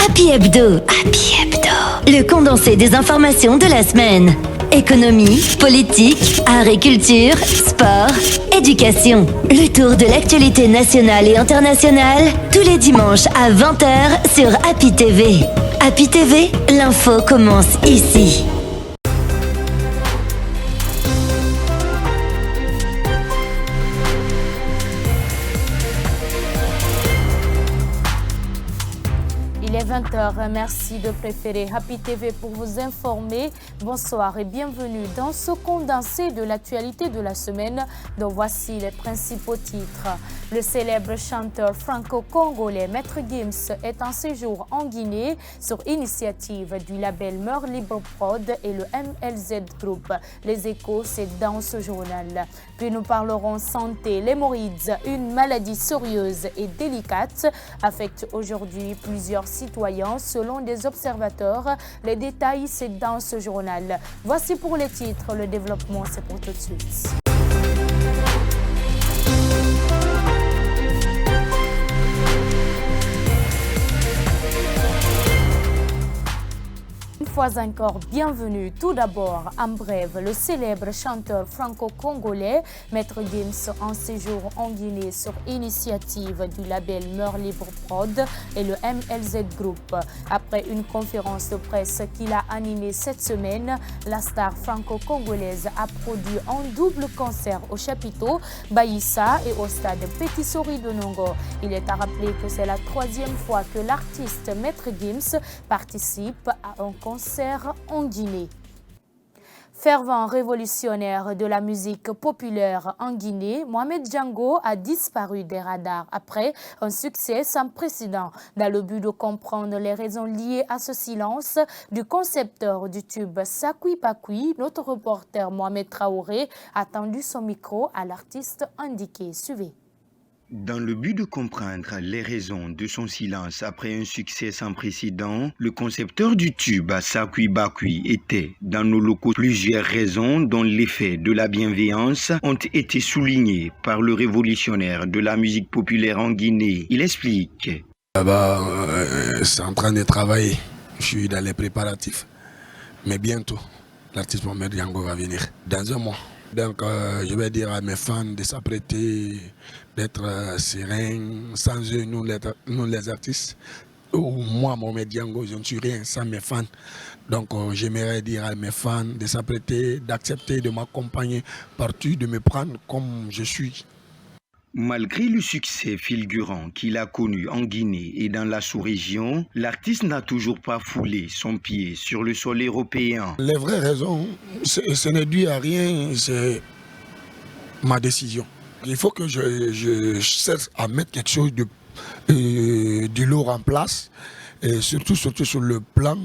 Happy Hebdo. Happy Hebdo. Le condensé des informations de la semaine. Économie, politique, art et culture, sport, éducation. Le tour de l'actualité nationale et internationale, tous les dimanches à 20h sur Happy TV. Happy TV, l'info commence ici. Il est 20h, merci de préférer Happy TV pour vous informer. Bonsoir et bienvenue dans ce condensé de l'actualité de la semaine dont voici les principaux titres. Le célèbre chanteur franco-congolais Maître Gims est en séjour en Guinée sur initiative du label Mœurs Libre Prod et le MLZ Group. Les échos, c'est dans ce journal. Puis nous parlerons santé. L'hémorroïde, une maladie sérieuse et délicate, affecte aujourd'hui plusieurs citoyens selon des observateurs. Les détails, c'est dans ce journal. Voici pour les titres, le développement, c'est pour tout de suite. Une fois encore, bienvenue. Tout d'abord, en bref, le célèbre chanteur franco-congolais Maître Gims en séjour en Guinée sur initiative du label Mœurs Libre Prod et le MLZ Group. Après une conférence de presse qu'il a animée cette semaine, la star franco-congolaise a produit un double concert au chapiteau Baïssa et au stade Petit Sori de Nongo. Il est à rappeler que c'est la troisième fois que l'artiste Maître Gims participe à un concert en Guinée. Fervent révolutionnaire de la musique populaire en Guinée, Mohamed Django a disparu des radars après un succès sans précédent. Dans le but de comprendre les raisons liées à ce silence du concepteur du tube Sakui Pakui, notre reporter Mohamed Traoré a tendu son micro à l'artiste indiqué. Suivez. Dans le but de comprendre les raisons de son silence après un succès sans précédent, le concepteur du tube Sakui Bakui était dans nos locaux. Plusieurs raisons dont l'effet de la bienveillance ont été soulignées par le révolutionnaire de la musique populaire en Guinée. Il explique. C'est en train de travailler. Je suis dans les préparatifs. Mais bientôt, l'artiste Mohamed Django va venir dans un mois. Donc, je vais dire à mes fans de s'apprêter, d'être sereins. Sans eux, nous les artistes, ou moi, Mohamed Django, je ne suis rien sans mes fans. Donc, j'aimerais dire à mes fans de s'apprêter, d'accepter de m'accompagner partout, de me prendre comme je suis. Malgré le succès fulgurant qu'il a connu en Guinée et dans la sous-région, l'artiste n'a toujours pas foulé son pied sur le sol européen. Les vraies raisons, ce n'est dû à rien, c'est ma décision. Il faut que je cesse à mettre quelque chose du lourd en place, et surtout sur le plan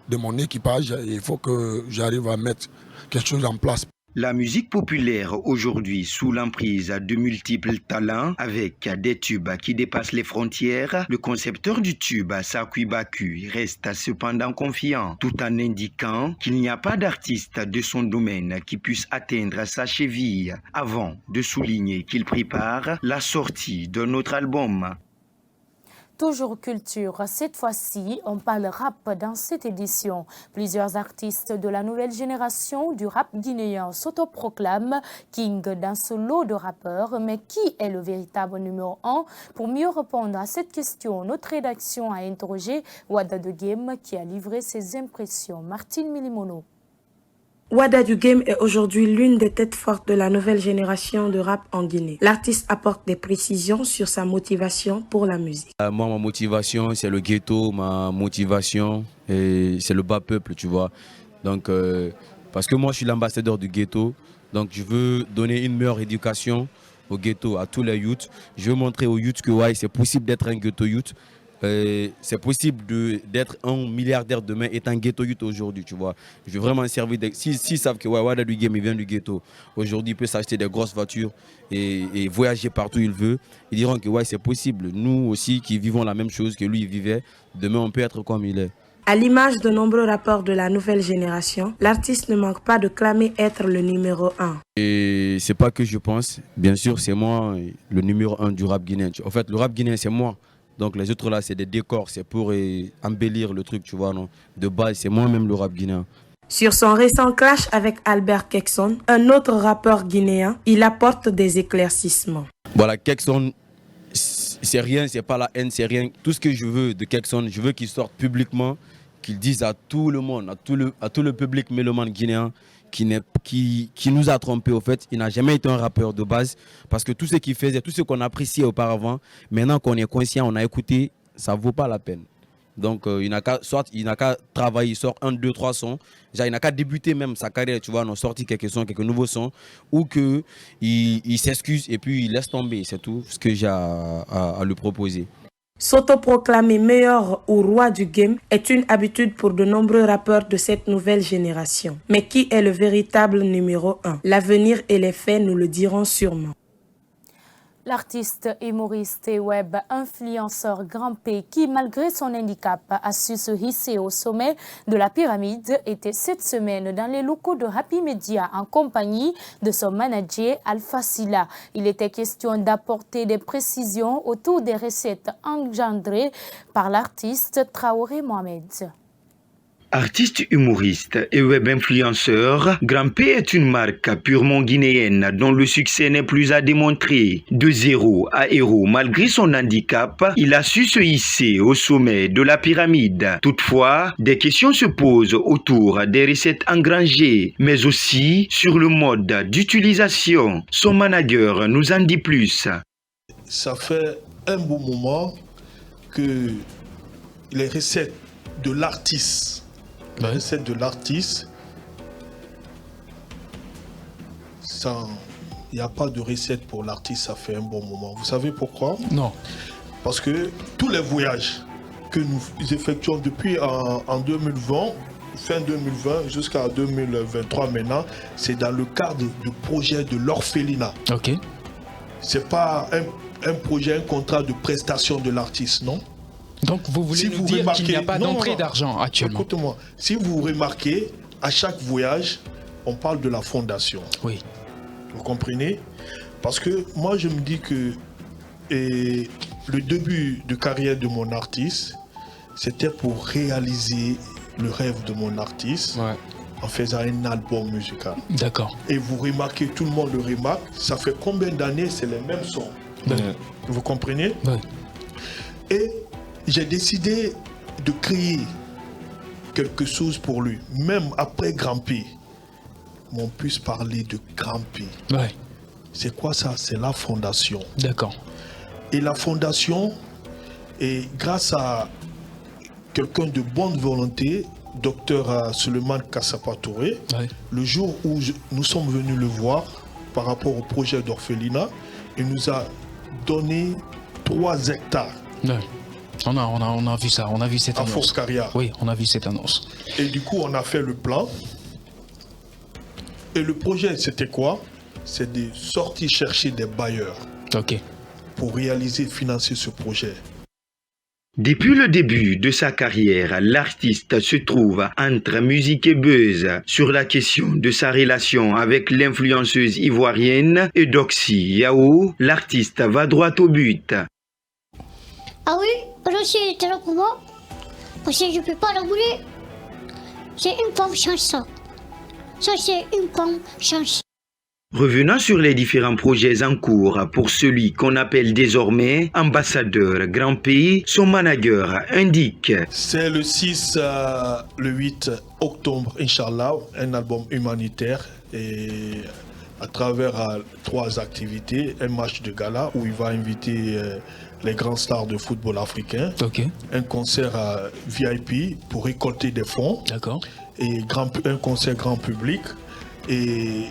de mon équipage. Il faut que j'arrive à mettre quelque chose en place. La musique populaire aujourd'hui sous l'emprise de multiples talents avec des tubes qui dépassent les frontières, le concepteur du tube Sakui Bakui reste cependant confiant tout en indiquant qu'il n'y a pas d'artiste de son domaine qui puisse atteindre sa cheville avant de souligner qu'il prépare la sortie d'un autre album. Toujours culture, cette fois-ci, on parle rap dans cette édition. Plusieurs artistes de la nouvelle génération du rap guinéen s'autoproclament king dans ce lot de rappeurs. Mais qui est le véritable numéro 1? Pour mieux répondre à cette question, notre rédaction a interrogé Wada de Game qui a livré ses impressions. Martine Milimono. Wada du Game est aujourd'hui l'une des têtes fortes de la nouvelle génération de rap en Guinée. L'artiste apporte des précisions sur sa motivation pour la musique. Moi, ma motivation, c'est le ghetto. Ma motivation, c'est le bas peuple, tu vois. Donc, parce que moi, je suis l'ambassadeur du ghetto. Donc, je veux donner une meilleure éducation au ghetto, à tous les youths. Je veux montrer aux youths que ouais, c'est possible d'être un ghetto youth. C'est possible d'être un milliardaire demain et un ghetto youth aujourd'hui, tu vois. Je veux vraiment servir s'ils savent que Wada du Game il vient du ghetto, aujourd'hui il peut s'acheter des grosses voitures et voyager partout où il veut, ils diront que ouais, c'est possible. Nous aussi qui vivons la même chose que lui il vivait, demain on peut être comme il est. À l'image de nombreux rappeurs de la nouvelle génération, l'artiste ne manque pas de clamer être le numéro 1. Et c'est pas que je pense, bien sûr c'est moi le numéro 1 du rap guinéen. En fait le rap guinéen c'est moi. Donc les autres là, c'est des décors, c'est pour embellir le truc, tu vois, non. De base, c'est moi-même le rap guinéen. Sur son récent clash avec Albert Kekson, un autre rappeur guinéen, il apporte des éclaircissements. Voilà, Kekson, c'est rien, c'est pas la haine, c'est rien. Tout ce que je veux de Kekson, je veux qu'il sorte publiquement, qu'il dise à tout le monde, à tout le public mélomane guinéen qui nous a trompés au fait. Il n'a jamais été un rappeur de base parce que tout ce qu'il faisait, tout ce qu'on appréciait auparavant, maintenant qu'on est conscient, on a écouté, ça ne vaut pas la peine. Donc il n'a qu'à travailler, il sort 1, 2, 3 sons. Genre, il n'a qu'à débuter même sa carrière, tu vois, on a sorti quelques sons, quelques nouveaux sons, ou qu'il s'excuse et puis il laisse tomber. C'est tout ce que j'ai à lui proposer. S'autoproclamer meilleur ou roi du game est une habitude pour de nombreux rappeurs de cette nouvelle génération. Mais qui est le véritable numéro 1? L'avenir et les faits nous le diront sûrement. L'artiste, humoriste et web influenceur Grand P, qui malgré son handicap a su se hisser au sommet de la pyramide, était cette semaine dans les locaux de Happy Media en compagnie de son manager Alpha Silla. Il était question d'apporter des précisions autour des recettes engendrées par l'artiste Traoré Mohamed. Artiste humoriste et web influenceur, Grand P est une marque purement guinéenne dont le succès n'est plus à démontrer. De zéro à héros, malgré son handicap, il a su se hisser au sommet de la pyramide. Toutefois, des questions se posent autour des recettes engrangées, mais aussi sur le mode d'utilisation. Son manager nous en dit plus. Ça fait un bon moment que les recettes de l'artiste, il n'y a pas de recette pour l'artiste, ça fait un bon moment. Vous savez pourquoi? Non. Parce que tous les voyages que nous effectuons depuis en 2020, fin 2020 jusqu'à 2023 maintenant, c'est dans le cadre du projet de l'orphelinat. Ok. C'est pas un projet, un contrat de prestation de l'artiste, non? Donc vous voulez nous dire qu'il n'y a pas d'entrée d'argent actuellement? Écoute-moi, si vous remarquez, à chaque voyage, on parle de la fondation. Oui. Vous comprenez? Parce que moi je me dis que le début de carrière de mon artiste, c'était pour réaliser le rêve de mon artiste en faisant un album musical. D'accord. Et vous remarquez, tout le monde le remarque, ça fait combien d'années c'est les mêmes sons? Vous comprenez? Oui. Et j'ai décidé de créer quelque chose pour lui. Même après Grand P, on puisse parler de Grand P. Ouais. C'est quoi ça? C'est la fondation. D'accord. Et la fondation, et grâce à quelqu'un de bonne volonté, Dr Suleiman Kassapa Touré, le jour où nous sommes venus le voir par rapport au projet d'orphelinat, il nous a donné 3 hectares. Ouais. On a vu ça, on a vu cette annonce. À Foscaria. Oui, on a vu cette annonce. Et du coup, on a fait le plan. Et le projet, c'était quoi? C'est de sortir chercher des bailleurs. Ok. Pour réaliser, financer ce projet. Depuis le début de sa carrière, l'artiste se trouve entre musique et buzz sur la question de sa relation avec l'influenceuse ivoirienne Eudoxie Yao. L'artiste va droit au but. Ah oui, Rocher était là pour moi, parce que je ne peux pas la bouler. C'est une pomme chanson. Ça, c'est une pomme chanson. Revenons sur les différents projets en cours pour celui qu'on appelle désormais ambassadeur Grand P, son manager indique. C'est le 6, le 8 octobre, Inch'Allah, un album humanitaire et à travers 3 activités, un match de gala où il va inviter les grands stars de football africain, un concert VIP pour récolter des fonds, et un concert grand public. Et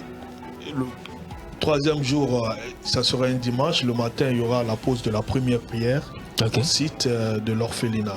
le 3e jour, ça sera un dimanche. Le matin, il y aura la pause de la première prière au site de l'orphelinat.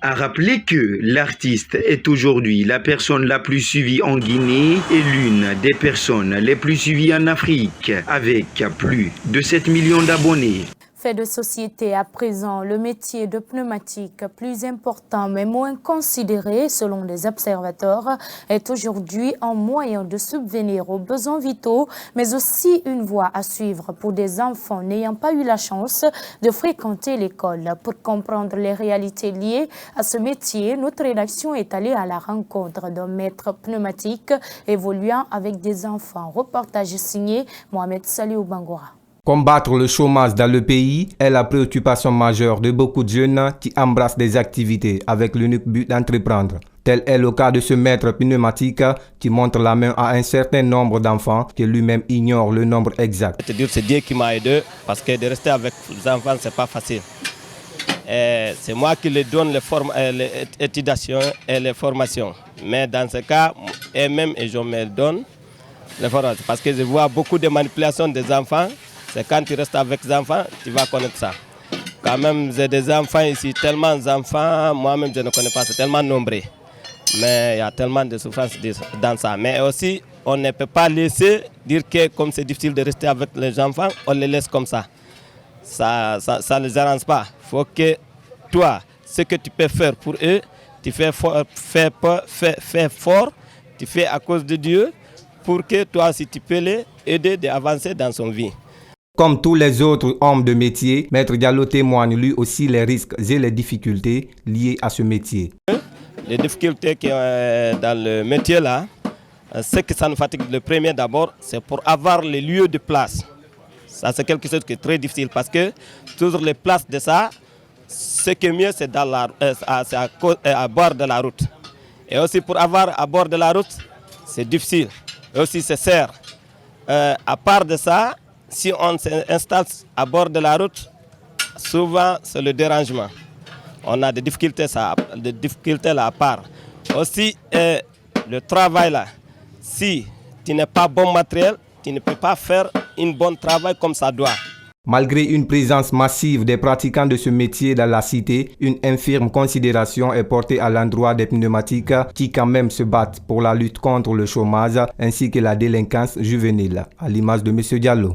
À rappeler que l'artiste est aujourd'hui la personne la plus suivie en Guinée et l'une des personnes les plus suivies en Afrique, avec plus de 7 millions d'abonnés. Fait de société à présent, le métier de pneumatique, plus important mais moins considéré selon les observateurs, est aujourd'hui un moyen de subvenir aux besoins vitaux, mais aussi une voie à suivre pour des enfants n'ayant pas eu la chance de fréquenter l'école. Pour comprendre les réalités liées à ce métier, notre rédaction est allée à la rencontre d'un maître pneumatique évoluant avec des enfants. Reportage signé Mohamed Saliou Bangoura. Combattre le chômage dans le pays est la préoccupation majeure de beaucoup de jeunes qui embrassent des activités avec l'unique but d'entreprendre. Tel est le cas de ce maître pneumatique qui montre la main à un certain nombre d'enfants que lui-même ignore le nombre exact. C'est Dieu qui m'a aidé parce que de rester avec les enfants, c'est pas facile. C'est moi qui leur donne les étudiations et les formations. Mais dans ce cas, eux-mêmes, je me donne les formations parce que je vois beaucoup de manipulations des enfants. C'est quand tu restes avec les enfants, tu vas connaître ça. Quand même, j'ai des enfants ici, tellement d'enfants, moi-même je ne connais pas, c'est tellement nombreux. Mais il y a tellement de souffrance dans ça. Mais aussi, on ne peut pas laisser dire que comme c'est difficile de rester avec les enfants, on les laisse comme ça. Ça ne les arrange pas. Il faut que toi, ce que tu peux faire pour eux, tu fais fort, tu fais à cause de Dieu, pour que toi, si tu peux les aider à avancer dans son vie. Comme tous les autres hommes de métier, Maître Diallo témoigne lui aussi les risques et les difficultés liées à ce métier. Les difficultés qui dans le métier là, ce que ça nous fatigue le premier d'abord, c'est pour avoir les lieux de place. Ça c'est quelque chose qui est très difficile parce que toujours les places de ça, ce qui est mieux c'est à bord de la route. Et aussi pour avoir à bord de la route, c'est difficile. Et aussi c'est serre. À part de ça, si on s'installe à bord de la route, souvent c'est le dérangement. On a des difficultés là à part. Aussi, le travail là, si tu n'es pas bon matériel, tu ne peux pas faire un bon travail comme ça doit. Malgré une présence massive des pratiquants de ce métier dans la cité, une infirme considération est portée à l'endroit des pneumatiques qui quand même se battent pour la lutte contre le chômage ainsi que la délinquance juvénile, à l'image de M. Diallo.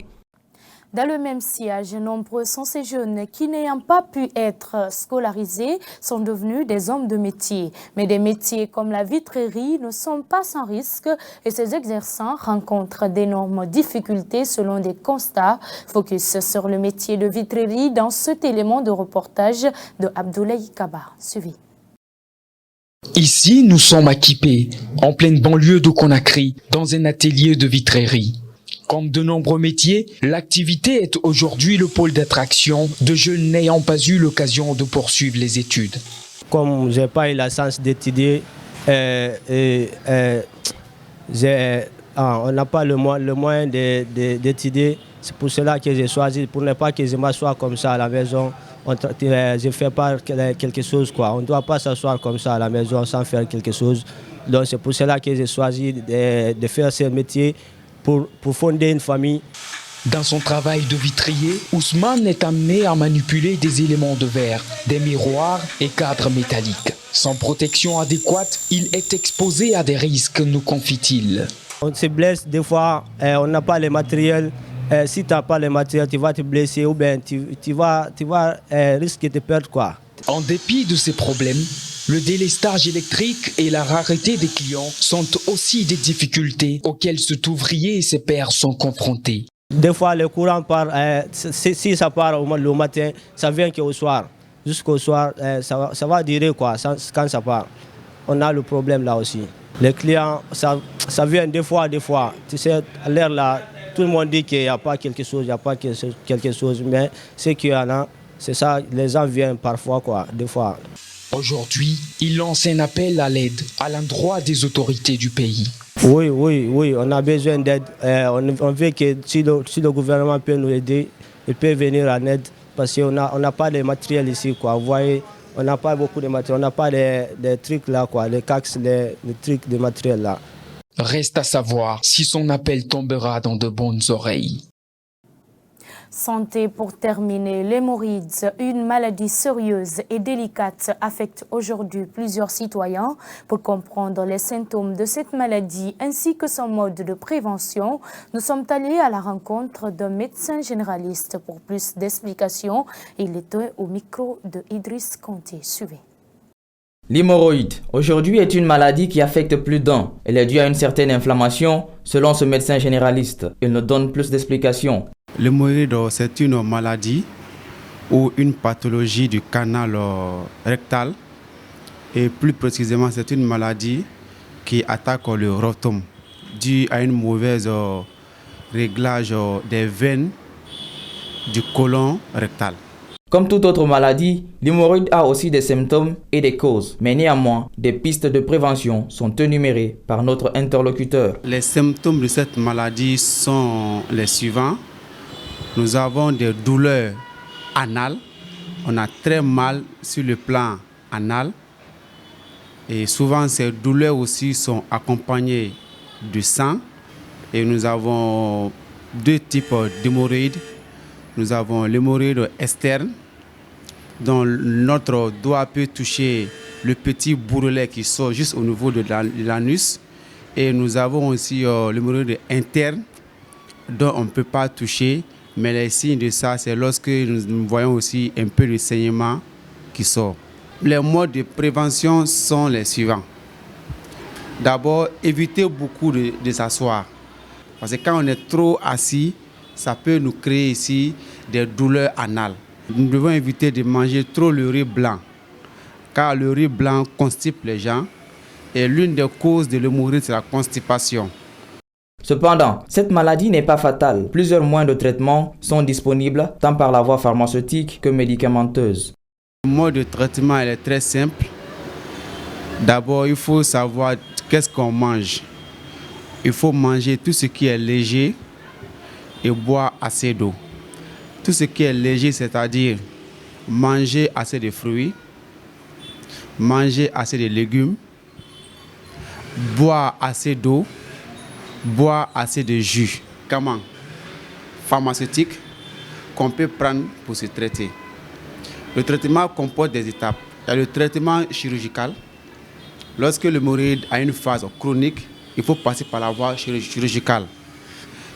Dans le même sillage, nombreux sont ces jeunes qui, n'ayant pas pu être scolarisés, sont devenus des hommes de métier. Mais des métiers comme la vitrerie ne sont pas sans risque et ces exerçants rencontrent d'énormes difficultés selon des constats. Focus sur le métier de vitrerie dans cet élément de reportage de Abdoulaye Kaba. Suivi. Ici, nous sommes à Kipé, en pleine banlieue de Conakry, dans un atelier de vitrerie. Comme de nombreux métiers, l'activité est aujourd'hui le pôle d'attraction de jeunes n'ayant pas eu l'occasion de poursuivre les études. Comme je n'ai pas eu la chance d'étudier, on n'a pas le moyen d'étudier. C'est pour cela que j'ai choisi, pour ne pas que je m'assoie comme ça à la maison. Je ne fais pas quelque chose, quoi. On ne doit pas s'asseoir comme ça à la maison sans faire quelque chose. Donc c'est pour cela que j'ai choisi de faire ce métier. Pour fonder une famille. Dans son travail de vitrier, Ousmane est amené à manipuler des éléments de verre, des miroirs et cadres métalliques. Sans protection adéquate, il est exposé à des risques, nous confie-t-il. On se blesse des fois, on n'a pas le matériel. Si tu n'as pas le matériel, tu vas te blesser ou bien tu vas risquer de perdre quoi. En dépit de ces problèmes, le délestage électrique et la rareté des clients sont aussi des difficultés auxquelles cet ouvrier et ses pairs sont confrontés. Des fois, le courant part, si ça part le matin, ça vient qu'au soir. Jusqu'au soir, ça va durer quoi, quand ça part. On a le problème là aussi. Les clients, ça vient des fois. Tu sais, à l'heure là, tout le monde dit qu'il n'y a pas quelque chose, mais ce qu'il y en a, c'est ça, les gens viennent parfois quoi, des fois. Aujourd'hui, il lance un appel à l'aide à l'endroit des autorités du pays. Oui, on a besoin d'aide. On veut que si le gouvernement peut nous aider, il peut venir en aide parce qu'on n'a pas de matériel ici, quoi. Vous voyez, on n'a pas beaucoup de matériel, on n'a pas des trucs là, quoi, les cax, les trucs de matériel là. Reste à savoir si son appel tombera dans de bonnes oreilles. Santé pour terminer, l'hémorroïde, une maladie sérieuse et délicate, affecte aujourd'hui plusieurs citoyens. Pour comprendre les symptômes de cette maladie ainsi que son mode de prévention, nous sommes allés à la rencontre d'un médecin généraliste. Pour plus d'explications, il était au micro de Idriss Conté. Suivez. L'hémorroïde, aujourd'hui, est une maladie qui affecte plus d'un. Elle est due à une certaine inflammation, selon ce médecin généraliste. Il nous donne plus d'explications. L'hémorroïde, c'est une maladie ou une pathologie du canal rectal. Et plus précisément, c'est une maladie qui attaque le rectum, due à une mauvaise réglage des veines du côlon rectal. Comme toute autre maladie, l'hémorroïde a aussi des symptômes et des causes. Mais néanmoins, des pistes de prévention sont énumérées par notre interlocuteur. Les symptômes de cette maladie sont les suivants. Nous avons des douleurs anales. On a très mal sur le plan anal. Et souvent, ces douleurs aussi sont accompagnées de sang. Et nous avons deux types d'hémorroïdes. Nous avons l'hémorroïde externe, dont notre doigt peut toucher le petit bourrelet qui sort juste au niveau de l'anus. Et nous avons aussi l'hémorroïde interne, dont on ne peut pas toucher. Mais les signes de ça, c'est lorsque nous voyons aussi un peu de saignement qui sort. Les modes de prévention sont les suivants. D'abord, éviter beaucoup de s'asseoir. Parce que quand on est trop assis, ça peut nous créer ici des douleurs anales. Nous devons éviter de manger trop le riz blanc, car le riz blanc constipe les gens et l'une des causes de l'hémorroïde, c'est la constipation. Cependant, cette maladie n'est pas fatale. Plusieurs moyens de traitement sont disponibles, tant par la voie pharmaceutique que médicamenteuse. Le mode de traitement est très simple. D'abord, il faut savoir qu'est-ce qu'on mange. Il faut manger tout ce qui est léger et boire assez d'eau. Tout ce qui est léger, c'est-à-dire manger assez de fruits, manger assez de légumes, boire assez d'eau, boire assez de jus. Comment? Pharmaceutique qu'on peut prendre pour se traiter. Le traitement comporte des étapes. Il y a le traitement chirurgical. Lorsque l'hémorroïde a une phase chronique, il faut passer par la voie chirurgicale.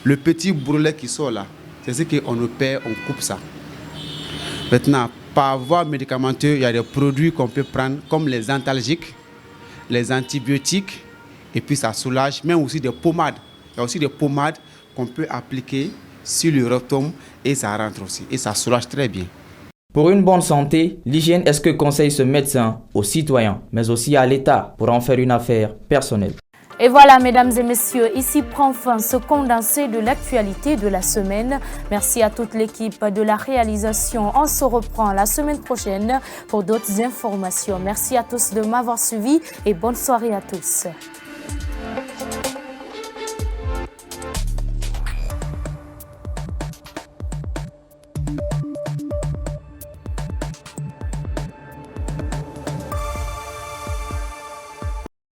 Le petit bourrelet qui sort là, c'est ce qu'on opère, on coupe ça. Maintenant, par voie médicamenteuse, il y a des produits qu'on peut prendre comme les antalgiques, les antibiotiques, et puis ça soulage, mais aussi des pommades. Il y a aussi des pommades qu'on peut appliquer sur le rectum et ça rentre aussi, et ça soulage très bien. Pour une bonne santé, l'hygiène est ce que conseille ce médecin aux citoyens, mais aussi à l'État pour en faire une affaire personnelle. Et voilà, mesdames et messieurs, ici prend fin ce condensé de l'actualité de la semaine. Merci à toute l'équipe de la réalisation. On se reprend la semaine prochaine pour d'autres informations. Merci à tous de m'avoir suivi et bonne soirée à tous.